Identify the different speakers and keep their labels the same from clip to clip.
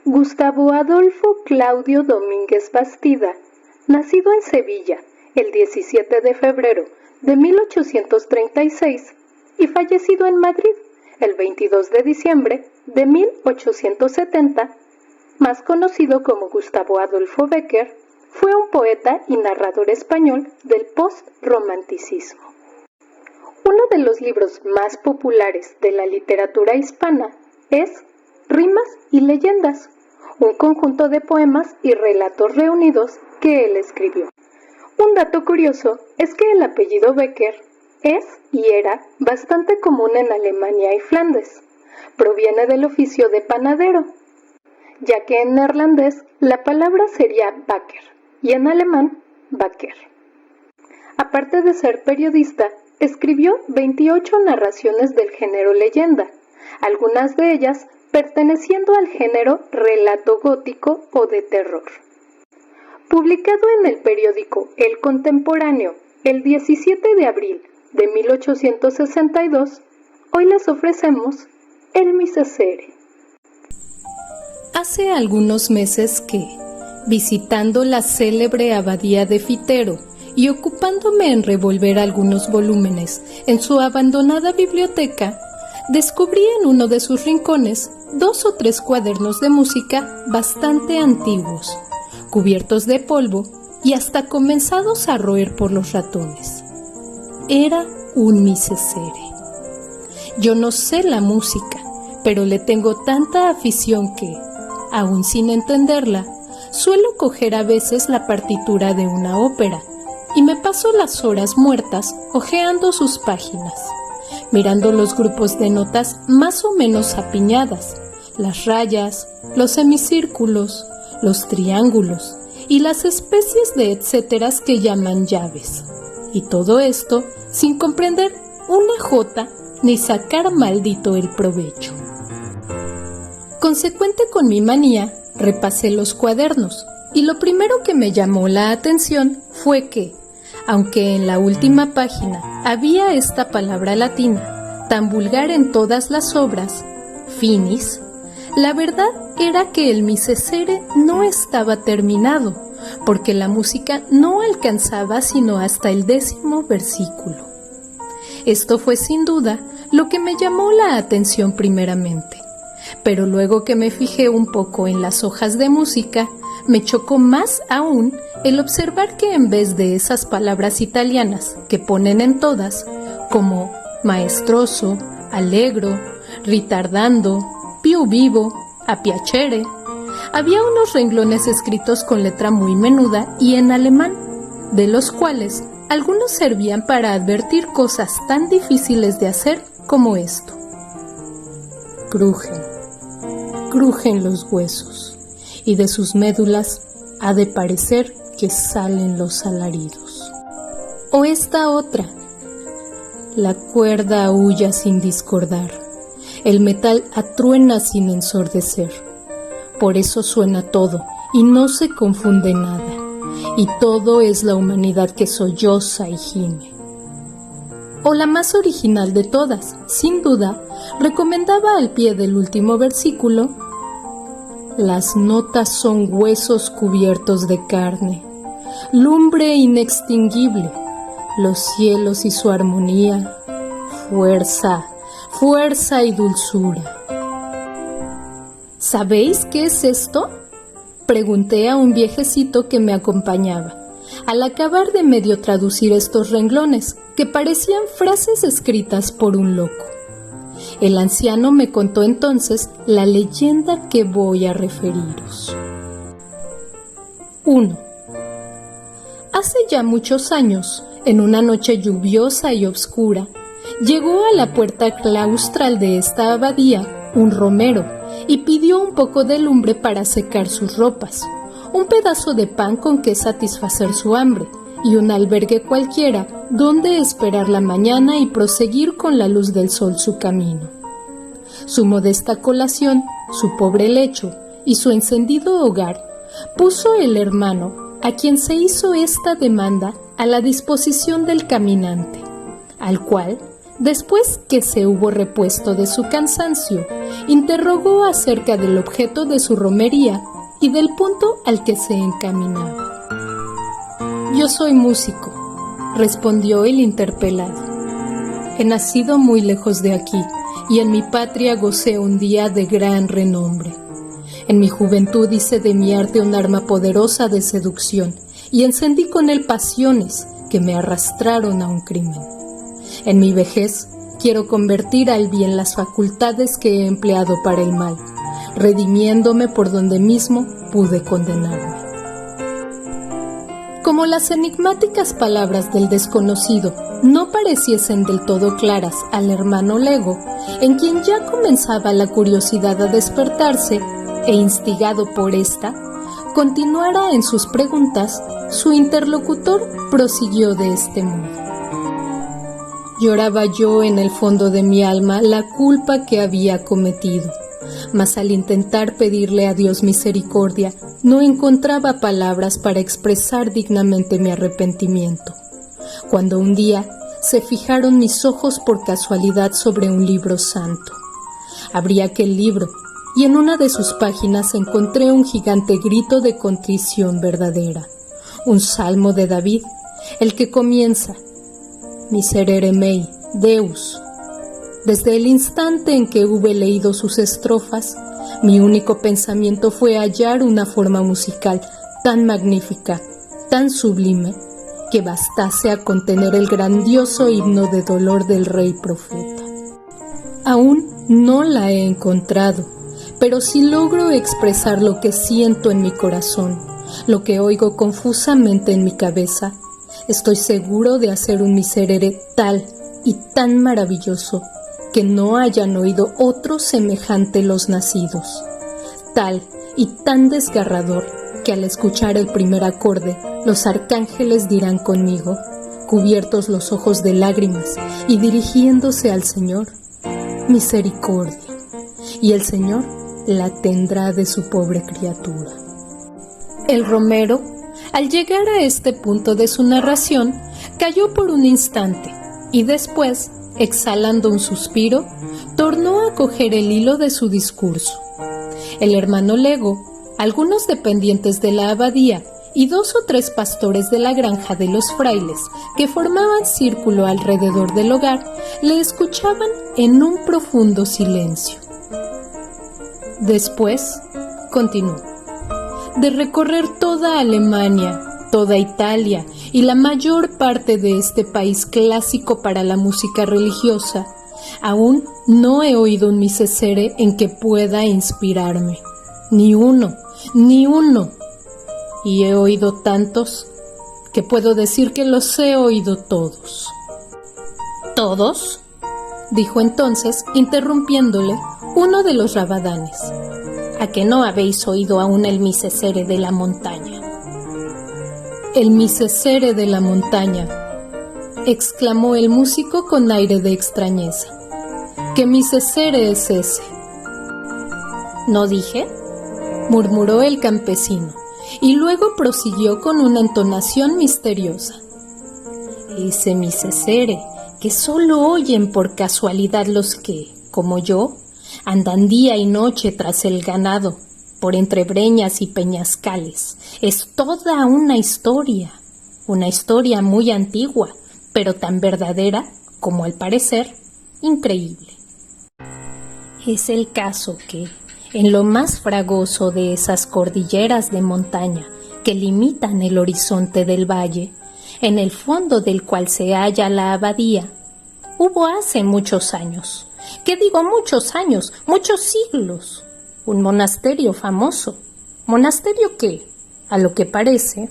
Speaker 1: Gustavo Adolfo Claudio Domínguez Bastida, nacido en Sevilla el 17 de febrero de 1836 y fallecido en Madrid el 22 de diciembre de 1870, más conocido como Gustavo Adolfo Bécquer, fue un poeta y narrador español del post-romanticismo. Uno de los libros más populares de la literatura hispana es Rimas y Leyendas, un conjunto de poemas y relatos reunidos que él escribió. Un dato curioso es que el apellido Bécquer es y era bastante común en Alemania y Flandes. Proviene del oficio de panadero, ya que en neerlandés la palabra sería bakker y en alemán bakker. Aparte de ser periodista, escribió 28 narraciones del género leyenda, algunas de ellas perteneciendo al género relato gótico o de terror. Publicado en el periódico El Contemporáneo el 17 de abril de 1862, hoy les ofrecemos El Miserere.
Speaker 2: Hace algunos meses que, visitando la célebre abadía de Fitero y ocupándome en revolver algunos volúmenes en su abandonada biblioteca, descubrí en uno de sus rincones 2 o 3 cuadernos de música bastante antiguos, cubiertos de polvo y hasta comenzados a roer por los ratones. Era un Miserere. Yo no sé la música, pero le tengo tanta afición que, aun sin entenderla, suelo coger a veces la partitura de una ópera y me paso las horas muertas hojeando sus páginas, mirando los grupos de notas más o menos apiñadas, las rayas, los semicírculos, los triángulos y las especies de etcéteras que llaman llaves. Y todo esto sin comprender una jota ni sacar maldito el provecho. Consecuente con mi manía, repasé los cuadernos y lo primero que me llamó la atención fue que, aunque en la última página había esta palabra latina, tan vulgar en todas las obras, finis, la verdad era que el Miserere no estaba terminado, porque la música no alcanzaba sino hasta el 10º versículo. Esto fue sin duda lo que me llamó la atención primeramente, pero luego que me fijé un poco en las hojas de música, me chocó más aún el observar que en vez de esas palabras italianas que ponen en todas, como maestroso, allegro, ritardando, più vivo, a piacere, había unos renglones escritos con letra muy menuda y en alemán, de los cuales algunos servían para advertir cosas tan difíciles de hacer como esto. Crujen los huesos, y de sus médulas ha de parecer que salen los alaridos. O esta otra, la cuerda aúlla sin discordar, el metal atruena sin ensordecer, por eso suena todo y no se confunde nada, y todo es la humanidad que solloza y gime. O la más original de todas, sin duda, recomendaba al pie del último versículo: las notas son huesos cubiertos de carne, lumbre inextinguible, los cielos y su armonía, fuerza y dulzura. ¿Sabéis qué es esto?, pregunté a un viejecito que me acompañaba, al acabar de medio traducir estos renglones, que parecían frases escritas por un loco. El anciano me contó entonces la leyenda que voy a referiros. 1. Hace ya muchos años, en una noche lluviosa y oscura, llegó a la puerta claustral de esta abadía un romero y pidió un poco de lumbre para secar sus ropas, un pedazo de pan con que satisfacer su hambre y un albergue cualquiera donde esperar la mañana y proseguir con la luz del sol su camino. Su modesta colación, su pobre lecho y su encendido hogar puso el hermano, a quien se hizo esta demanda, a la disposición del caminante, al cual, Después que se hubo repuesto de su cansancio, interrogó acerca del objeto de su romería y del punto al que se encaminaba. «Yo soy músico», respondió el interpelado. «He nacido muy lejos de aquí y en mi patria gocé un día de gran renombre. En mi juventud hice de mi arte un arma poderosa de seducción y encendí con él pasiones que me arrastraron a un crimen. En mi vejez quiero convertir al bien las facultades que he empleado para el mal, redimiéndome por donde mismo pude condenarme». Como las enigmáticas palabras del desconocido no pareciesen del todo claras al hermano Lego, en quien ya comenzaba la curiosidad a despertarse, e instigado por esta, continuara en sus preguntas, su interlocutor prosiguió de este modo. Lloraba yo en el fondo de mi alma la culpa que había cometido, mas al intentar pedirle a Dios misericordia, no encontraba palabras para expresar dignamente mi arrepentimiento. Cuando un día se fijaron mis ojos por casualidad sobre un libro santo. Abrí aquel libro y en una de sus páginas encontré un gigante grito de contrición verdadera, un salmo de David, el que comienza: Miserere mei, Deus. Desde el instante en que hube leído sus estrofas, mi único pensamiento fue hallar una forma musical tan magnífica, tan sublime, que bastase a contener el grandioso himno de dolor del rey profeta. Aún no la he encontrado, pero si logro expresar lo que siento en mi corazón, lo que oigo confusamente en mi cabeza, estoy seguro de hacer un miserere tal y tan maravilloso que no hayan oído otro semejante los nacidos, tal y tan desgarrador que al escuchar el primer acorde los arcángeles dirán conmigo, cubiertos los ojos de lágrimas y dirigiéndose al Señor: misericordia, y el Señor la tendrá de su pobre criatura. El romero, al llegar a este punto de su narración, calló por un instante y después, exhalando un suspiro, tornó a coger el hilo de su discurso. El hermano Lego, algunos dependientes de la abadía y 2 o 3 pastores de la granja de los frailes que formaban círculo alrededor del hogar, le escuchaban en un profundo silencio. Después, continuó: de recorrer toda Alemania, toda Italia y la mayor parte de este país clásico para la música religiosa, aún no he oído un miserere en que pueda inspirarme. Ni uno. Y he oído tantos que puedo decir que los he oído todos. ¿Todos?, dijo entonces, interrumpiéndole, uno de los rabadanes. ¿A que no habéis oído aún el miserere de la montaña? El miserere de la montaña, exclamó el músico con aire de extrañeza. ¿Qué miserere es ese? ¿No dije?, murmuró el campesino, y luego prosiguió con una entonación misteriosa. Ese miserere que solo oyen por casualidad los que, como yo, andan día y noche tras el ganado, por entre breñas y peñascales. Es toda una historia muy antigua, pero tan verdadera como, al parecer, increíble. Es el caso que, en lo más fragoso de esas cordilleras de montaña que limitan el horizonte del valle, en el fondo del cual se halla la abadía, hubo hace muchos años, ¿qué digo muchos años? Muchos siglos, un monasterio famoso, monasterio que, a lo que parece,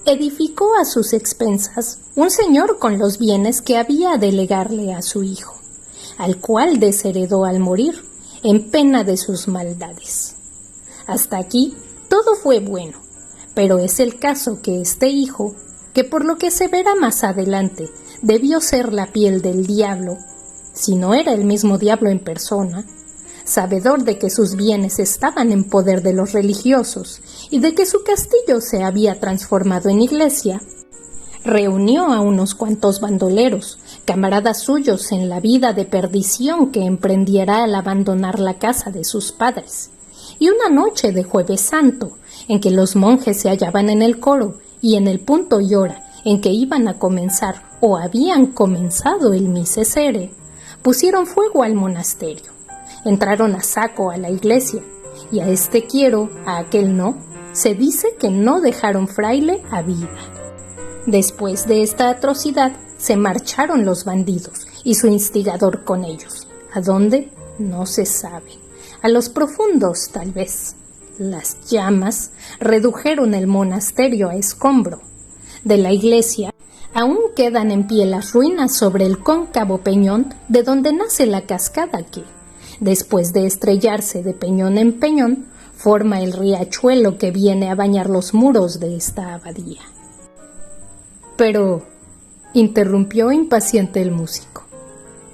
Speaker 2: edificó a sus expensas un señor con los bienes que había de legarle a su hijo, al cual desheredó al morir, en pena de sus maldades. Hasta aquí todo fue bueno, pero es el caso que este hijo, que por lo que se verá más adelante debió ser la piel del diablo, si no era el mismo diablo en persona, sabedor de que sus bienes estaban en poder de los religiosos y de que su castillo se había transformado en iglesia, reunió a unos cuantos bandoleros camaradas suyos en la vida de perdición que emprendiera al abandonar la casa de sus padres, y una noche de Jueves Santo, en que los monjes se hallaban en el coro y en el punto y hora en que iban a comenzar o habían comenzado el Miserere, pusieron fuego al monasterio, entraron a saco a la iglesia, y a este quiero, a aquel no, se dice que no dejaron fraile a vida. Después de esta atrocidad, se marcharon los bandidos y su instigador con ellos. ¿A dónde? No se sabe. A los profundos, tal vez. Las llamas redujeron el monasterio a escombro. De la iglesia aún quedan en pie las ruinas sobre el cóncavo peñón de donde nace la cascada que, después de estrellarse de peñón en peñón, forma el riachuelo que viene a bañar los muros de esta abadía. Pero, interrumpió impaciente el músico,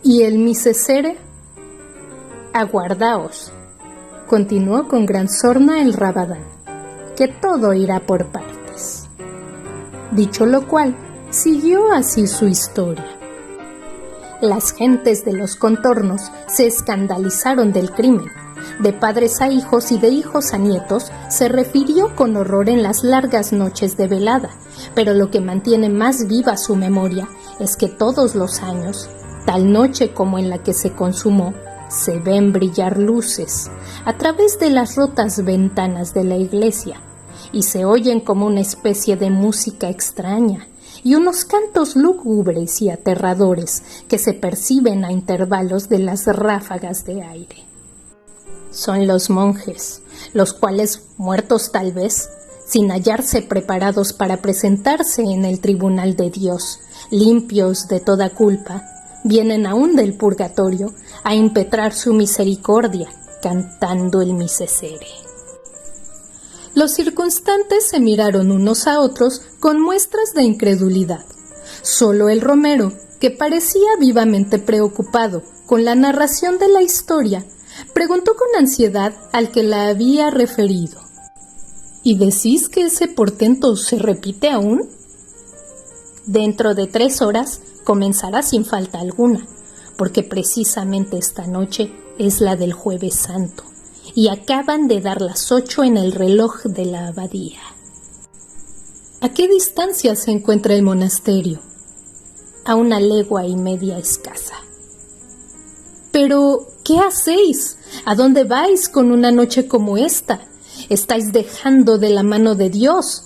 Speaker 2: ¿y el Miserere? Aguardaos, continuó con gran sorna el Rabadán, que todo irá por partes. Dicho lo cual, siguió así su historia. Las gentes de los contornos se escandalizaron del crimen. De padres a hijos y de hijos a nietos se refirió con horror en las largas noches de velada, pero lo que mantiene más viva su memoria es que todos los años, tal noche como en la que se consumó, se ven brillar luces a través de las rotas ventanas de la iglesia y se oyen como una especie de música extraña y unos cantos lúgubres y aterradores que se perciben a intervalos de las ráfagas de aire. Son los monjes, los cuales, muertos tal vez, sin hallarse preparados para presentarse en el tribunal de Dios, limpios de toda culpa, vienen aún del purgatorio a impetrar su misericordia, cantando el Miserere. Los circunstantes se miraron unos a otros con muestras de incredulidad. Solo el romero, que parecía vivamente preocupado con la narración de la historia, preguntó con ansiedad al que la había referido. ¿Y decís que ese portento se repite aún? Dentro de 3 horas comenzará sin falta alguna, porque precisamente esta noche es la del Jueves Santo, y acaban de dar las 8 en el reloj de la abadía. ¿A qué distancia se encuentra el monasterio? A 1 legua y media escasa. Pero, ¿qué hacéis? ¿A dónde vais con una noche como esta? «Estáis dejando de la mano de Dios»,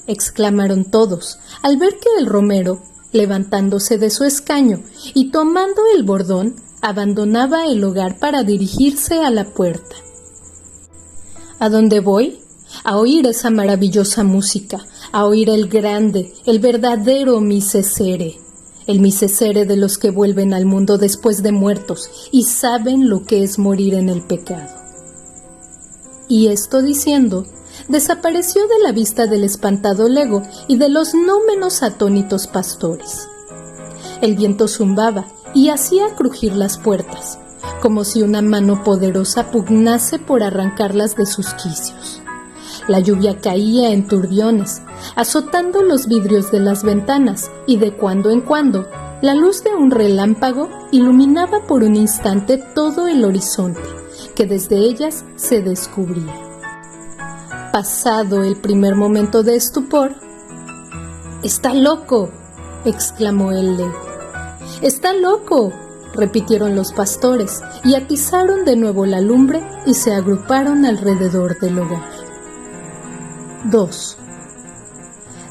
Speaker 2: exclamaron todos, al ver que el romero, levantándose de su escaño y tomando el bordón, abandonaba el hogar para dirigirse a la puerta. ¿A dónde voy? A oír esa maravillosa música, a oír el grande, el verdadero Miserere, el Miserere de los que vuelven al mundo después de muertos y saben lo que es morir en el pecado. Y esto diciendo, desapareció de la vista del espantado lego y de los no menos atónitos pastores. El viento zumbaba y hacía crujir las puertas, como si una mano poderosa pugnase por arrancarlas de sus quicios. La lluvia caía en turbiones, azotando los vidrios de las ventanas, y de cuando en cuando, la luz de un relámpago iluminaba por un instante todo el horizonte, que desde ellas se descubría. Pasado el primer momento de estupor, «¡Está loco!», exclamó el lego. «¡Está loco!», repitieron los pastores, y atizaron de nuevo la lumbre y se agruparon alrededor del hogar. 2.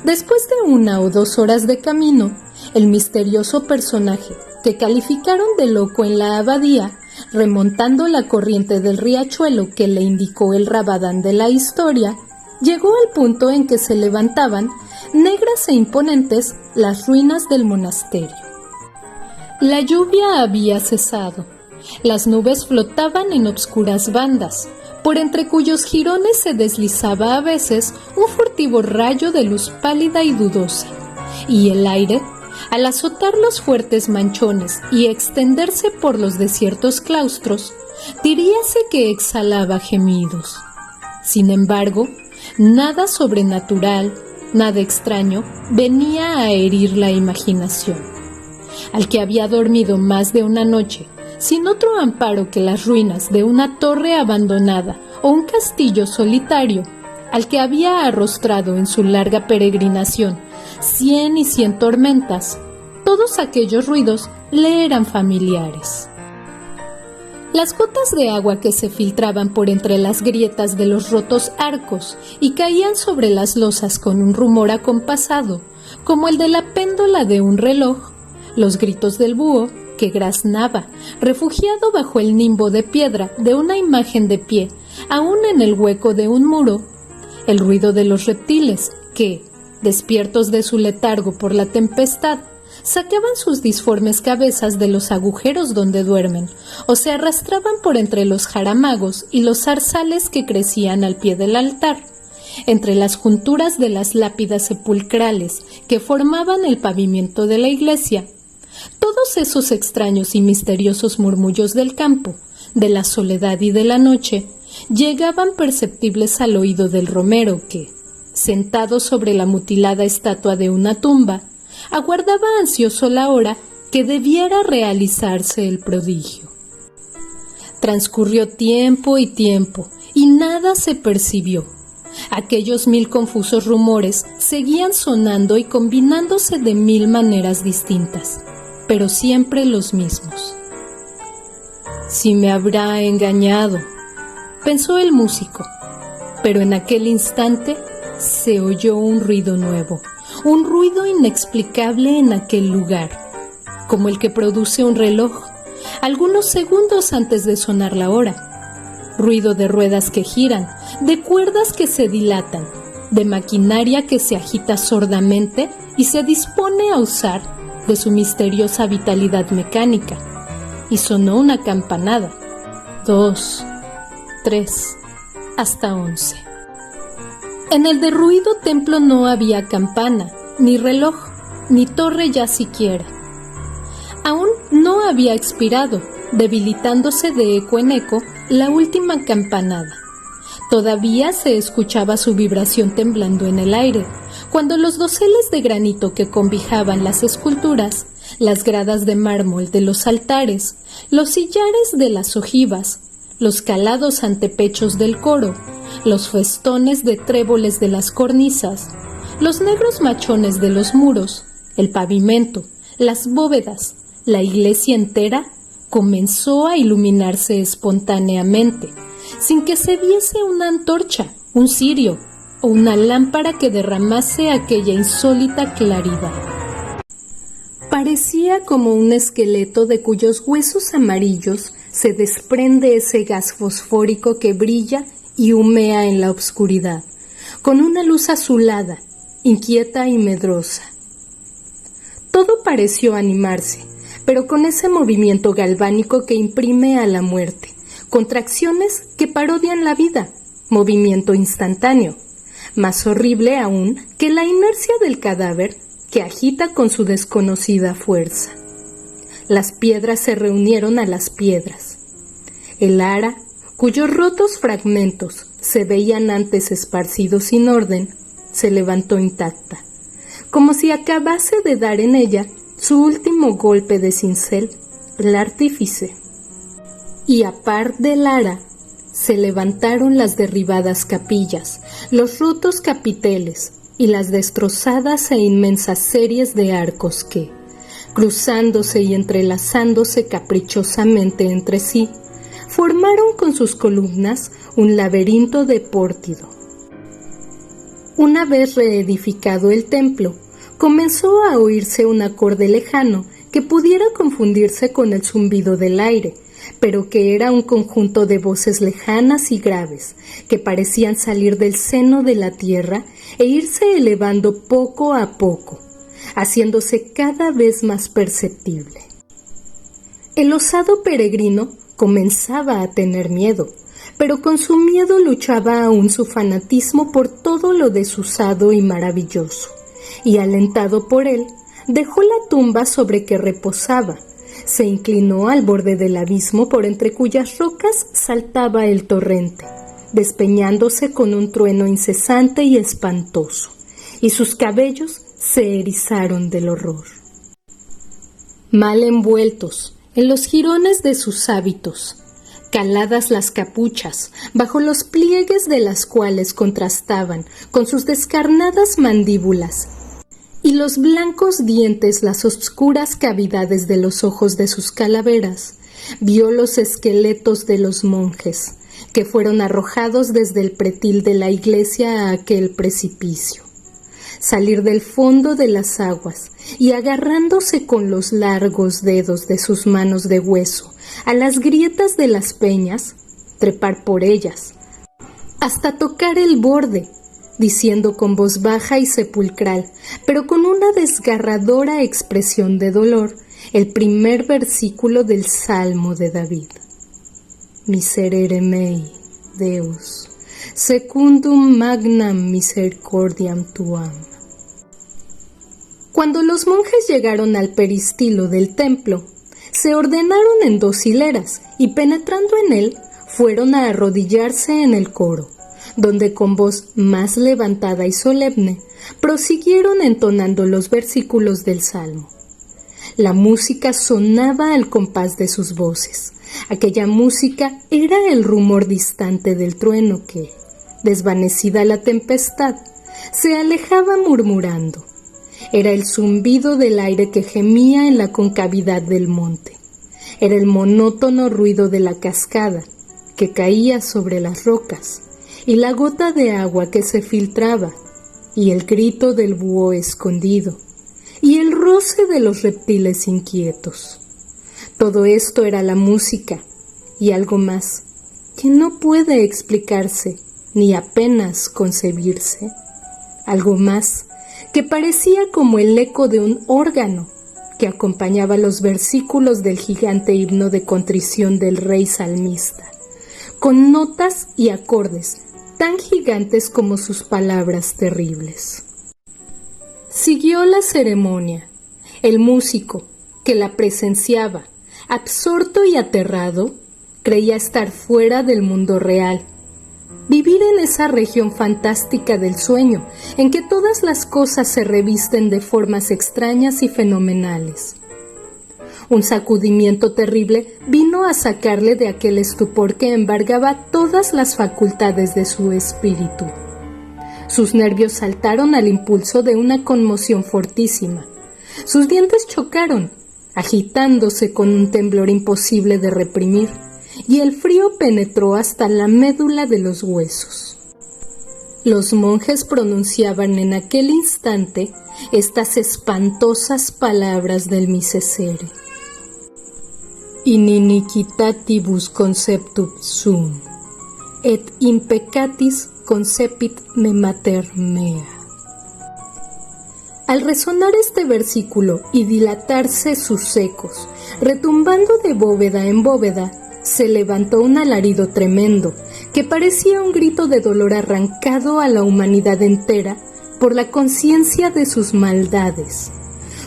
Speaker 2: Después de 1 o 2 horas de camino, el misterioso personaje que calificaron de loco en la abadía, remontando la corriente del riachuelo que le indicó el Rabadán de la historia, llegó al punto en que se levantaban, negras e imponentes, las ruinas del monasterio. La lluvia había cesado. Las nubes flotaban en obscuras bandas, por entre cuyos jirones se deslizaba a veces un furtivo rayo de luz pálida y dudosa, y el aire, al azotar los fuertes manchones y extenderse por los desiertos claustros, diríase que exhalaba gemidos. Sin embargo, nada sobrenatural, nada extraño, venía a herir la imaginación. al que había dormido más de una noche, sin otro amparo que las ruinas de una torre abandonada o un castillo solitario, al que había arrostrado en su larga peregrinación 100 y 100 tormentas, todos aquellos ruidos le eran familiares. Las gotas de agua que se filtraban por entre las grietas de los rotos arcos y caían sobre las losas con un rumor acompasado, como el de la péndola de un reloj, los gritos del búho que graznaba, refugiado bajo el nimbo de piedra de una imagen de pie, aún en el hueco de un muro, el ruido de los reptiles que, despiertos de su letargo por la tempestad, sacaban sus disformes cabezas de los agujeros donde duermen, o se arrastraban por entre los jaramagos y los zarzales que crecían al pie del altar, entre las junturas de las lápidas sepulcrales que formaban el pavimento de la iglesia. Todos esos extraños y misteriosos murmullos del campo, de la soledad y de la noche, llegaban perceptibles al oído del romero que, sentado sobre la mutilada estatua de una tumba, aguardaba ansioso la hora que debiera realizarse el prodigio. Transcurrió tiempo y tiempo, y nada se percibió. Aquellos 1000 confusos rumores seguían sonando y combinándose de 1000 maneras distintas, pero siempre los mismos. «Si me habrá engañado», pensó el músico, pero en aquel instante se oyó un ruido nuevo, un ruido inexplicable en aquel lugar, como el que produce un reloj algunos segundos antes de sonar la hora. Ruido de ruedas que giran, de cuerdas que se dilatan, de maquinaria que se agita sordamente y se dispone a usar de su misteriosa vitalidad mecánica. Y sonó una campanada, 2, 3, hasta 11. En el derruido templo no había campana, ni reloj, ni torre ya siquiera. Aún no había expirado, debilitándose de eco en eco, la última campanada. Todavía se escuchaba su vibración temblando en el aire, cuando los doseles de granito que cobijaban las esculturas, las gradas de mármol de los altares, los sillares de las ojivas, los calados antepechos del coro, los festones de tréboles de las cornisas, los negros machones de los muros, el pavimento, las bóvedas, la iglesia entera comenzó a iluminarse espontáneamente, sin que se viese una antorcha, un cirio o una lámpara que derramase aquella insólita claridad. Parecía como un esqueleto de cuyos huesos amarillos se desprende ese gas fosfórico que brilla y humea en la oscuridad, con una luz azulada, inquieta y medrosa. Todo pareció animarse, pero con ese movimiento galvánico que imprime a la muerte, contracciones que parodian la vida, movimiento instantáneo, más horrible aún que la inercia del cadáver que agita con su desconocida fuerza. Las piedras se reunieron a las piedras. El ara, cuyos rotos fragmentos se veían antes esparcidos sin orden, se levantó intacta, como si acabase de dar en ella su último golpe de cincel, el artífice. Y a par del ara, se levantaron las derribadas capillas, los rotos capiteles y las destrozadas e inmensas series de arcos que, cruzándose y entrelazándose caprichosamente entre sí, formaron con sus columnas un laberinto de pórtido. Una vez reedificado el templo, comenzó a oírse un acorde lejano que pudiera confundirse con el zumbido del aire, pero que era un conjunto de voces lejanas y graves que parecían salir del seno de la tierra e irse elevando poco a poco, haciéndose cada vez más perceptible. El osado peregrino comenzaba a tener miedo, pero con su miedo luchaba aún su fanatismo por todo lo desusado y maravilloso, y alentado por él, dejó la tumba sobre que reposaba, se inclinó al borde del abismo por entre cuyas rocas saltaba el torrente, despeñándose con un trueno incesante y espantoso, y sus cabellos se erizaron del horror. mal envueltos en los jirones de sus hábitos, caladas las capuchas, bajo los pliegues de las cuales contrastaban con sus descarnadas mandíbulas, y los blancos dientes las obscuras cavidades de los ojos de sus calaveras, vio los esqueletos de los monjes, que fueron arrojados desde el pretil de la iglesia a aquel precipicio, salir del fondo de las aguas y agarrándose con los largos dedos de sus manos de hueso a las grietas de las peñas, trepar por ellas, hasta tocar el borde, diciendo con voz baja y sepulcral, pero con una desgarradora expresión de dolor, el primer versículo del Salmo de David. Miserere mei, Deus, secundum magnam misericordiam tuam. Cuando los monjes llegaron al peristilo del templo, se ordenaron en 2 hileras y penetrando en él, fueron a arrodillarse en el coro, donde con voz más levantada y solemne, prosiguieron entonando los versículos del Salmo. La música sonaba al compás de sus voces. Aquella música era el rumor distante del trueno que, desvanecida la tempestad, se alejaba murmurando. Era el zumbido del aire que gemía en la concavidad del monte. Era el monótono ruido de la cascada que caía sobre las rocas, y la gota de agua que se filtraba, y el grito del búho escondido, y el roce de los reptiles inquietos. Todo esto era la música, y algo más, que no puede explicarse, ni apenas concebirse. Algo más, que parecía como el eco de un órgano, que acompañaba los versículos del gigante himno de contrición del rey salmista, con notas y acordes tan gigantes como sus palabras terribles. Siguió la ceremonia. El músico, que la presenciaba, absorto y aterrado, creía estar fuera del mundo real, vivir en esa región fantástica del sueño, en que todas las cosas se revisten de formas extrañas y fenomenales. Un sacudimiento terrible vino a sacarle de aquel estupor que embargaba todas las facultades de su espíritu. Sus nervios saltaron al impulso de una conmoción fortísima. Sus dientes chocaron, agitándose con un temblor imposible de reprimir, y el frío penetró hasta la médula de los huesos. Los monjes pronunciaban en aquel instante estas espantosas palabras del Miserere. In iniquitatibus conceptum sum, et in peccatis concepit me mater mea. Al resonar este versículo y dilatarse sus ecos, retumbando de bóveda en bóveda, se levantó un alarido tremendo, que parecía un grito de dolor arrancado a la humanidad entera por la conciencia de sus maldades.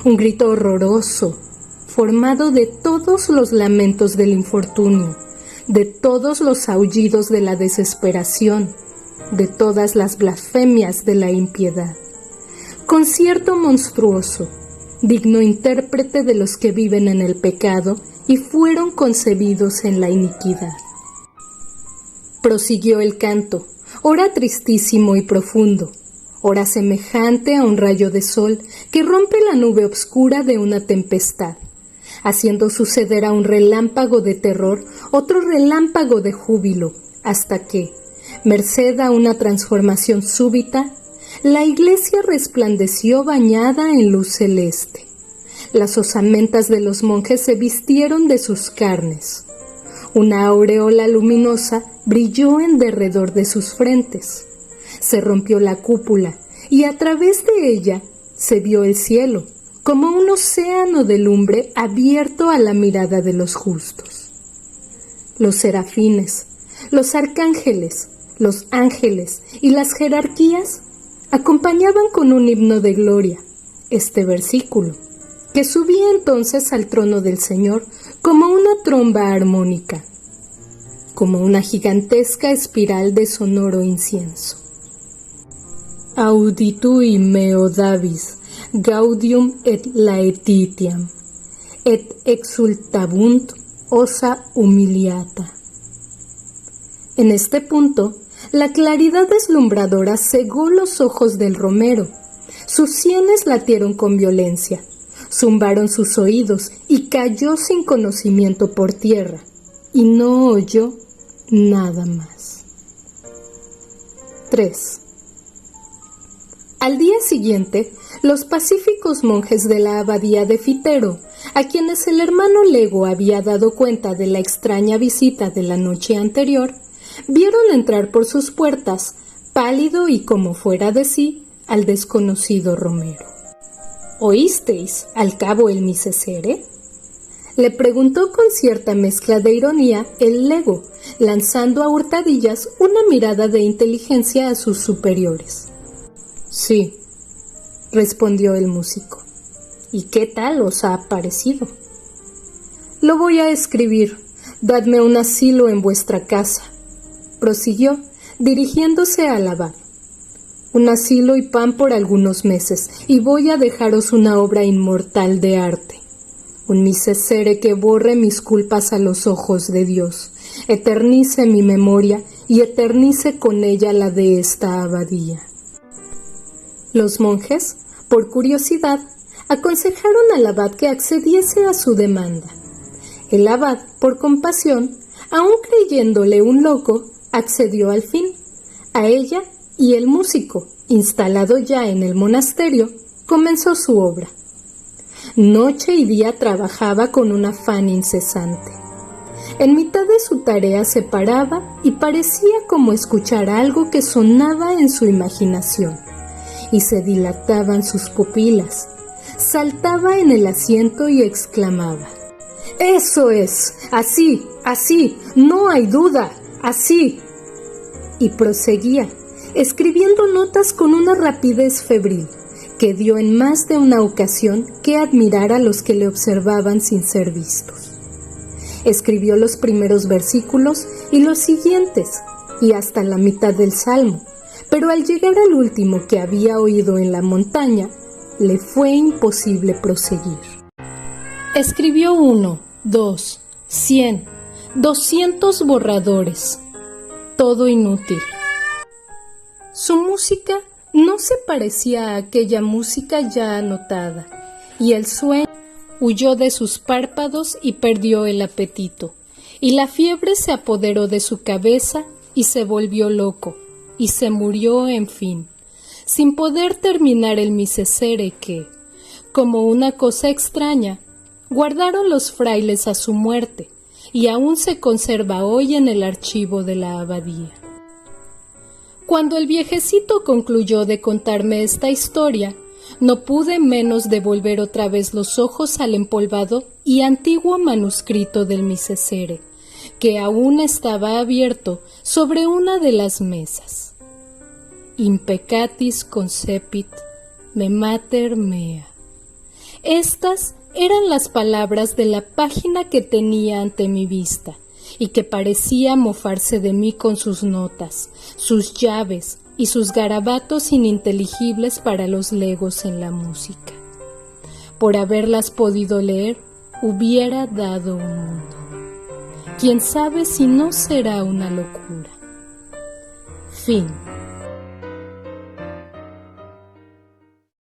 Speaker 2: Un grito horroroso, formado de todos los lamentos del infortunio, de todos los aullidos de la desesperación, de todas las blasfemias de la impiedad. Concierto monstruoso, digno intérprete de los que viven en el pecado y fueron concebidos en la iniquidad. Prosiguió el canto, ora tristísimo y profundo, ora semejante a un rayo de sol que rompe la nube obscura de una tempestad, haciendo suceder a un relámpago de terror otro relámpago de júbilo, hasta que, merced a una transformación súbita, la iglesia resplandeció bañada en luz celeste. Las osamentas de los monjes se vistieron de sus carnes. Una aureola luminosa brilló en derredor de sus frentes. Se rompió la cúpula y a través de ella se vio el cielo, como un océano de lumbre abierto a la mirada de los justos. Los serafines, los arcángeles, los ángeles y las jerarquías acompañaban con un himno de gloria este versículo, que subía entonces al trono del Señor como una tromba armónica, como una gigantesca espiral de sonoro incienso. Auditui meo Davis, gaudium et laetitiam, et exultabunt ossa humiliata. En este punto, la claridad deslumbradora cegó los ojos del romero. Sus sienes latieron con violencia, zumbaron sus oídos y cayó sin conocimiento por tierra, y no oyó nada más. 3. Al día siguiente, los pacíficos monjes de la abadía de Fitero, a quienes el hermano Lego había dado cuenta de la extraña visita de la noche anterior, vieron entrar por sus puertas, pálido y como fuera de sí, al desconocido romero. ¿Oísteis al cabo el Misesere? Le preguntó con cierta mezcla de ironía el Lego, lanzando a hurtadillas una mirada de inteligencia a sus superiores. Sí, respondió el músico. ¿Y qué tal os ha parecido? Lo voy a escribir. Dadme un asilo en vuestra casa, prosiguió, dirigiéndose al abad. Un asilo y pan por algunos meses, y voy a dejaros una obra inmortal de arte. Un Misesere que borre mis culpas a los ojos de Dios, eternice mi memoria y eternice con ella la de esta abadía. Los monjes, por curiosidad, aconsejaron al abad que accediese a su demanda. El abad, por compasión, aun creyéndole un loco, accedió al fin. A ella y el músico, instalado ya en el monasterio, comenzó su obra. Noche y día trabajaba con un afán incesante. En mitad de su tarea se paraba y parecía como escuchar algo que sonaba en su imaginación, y se dilataban sus pupilas. Saltaba en el asiento y exclamaba: «¡Eso es! ¡Así! ¡Así! ¡No hay duda! ¡Así!». Y proseguía, escribiendo notas con una rapidez febril, que dio en más de una ocasión que admirar a los que le observaban sin ser vistos. Escribió los primeros versículos y los siguientes, y hasta la mitad del salmo, pero al llegar al último que había oído en la montaña, le fue imposible proseguir. Escribió 1, 2, 100, 200 borradores. Todo inútil. Su música no se parecía a aquella música ya anotada, y el sueño huyó de sus párpados y perdió el apetito, y la fiebre se apoderó de su cabeza y se volvió loco, y se murió en fin, sin poder terminar el Misesere que, como una cosa extraña, guardaron los frailes a su muerte, y aún se conserva hoy en el archivo de la abadía. Cuando el viejecito concluyó de contarme esta historia, no pude menos de volver otra vez los ojos al empolvado y antiguo manuscrito del Misesere, que aún estaba abierto sobre una de las mesas. Impecatis concepit me mater mea. Estas eran las palabras de la página que tenía ante mi vista y que parecía mofarse de mí con sus notas, sus llaves y sus garabatos ininteligibles para los legos en la música. Por haberlas podido leer, hubiera dado un mundo. Quién sabe si no será una locura. Fin.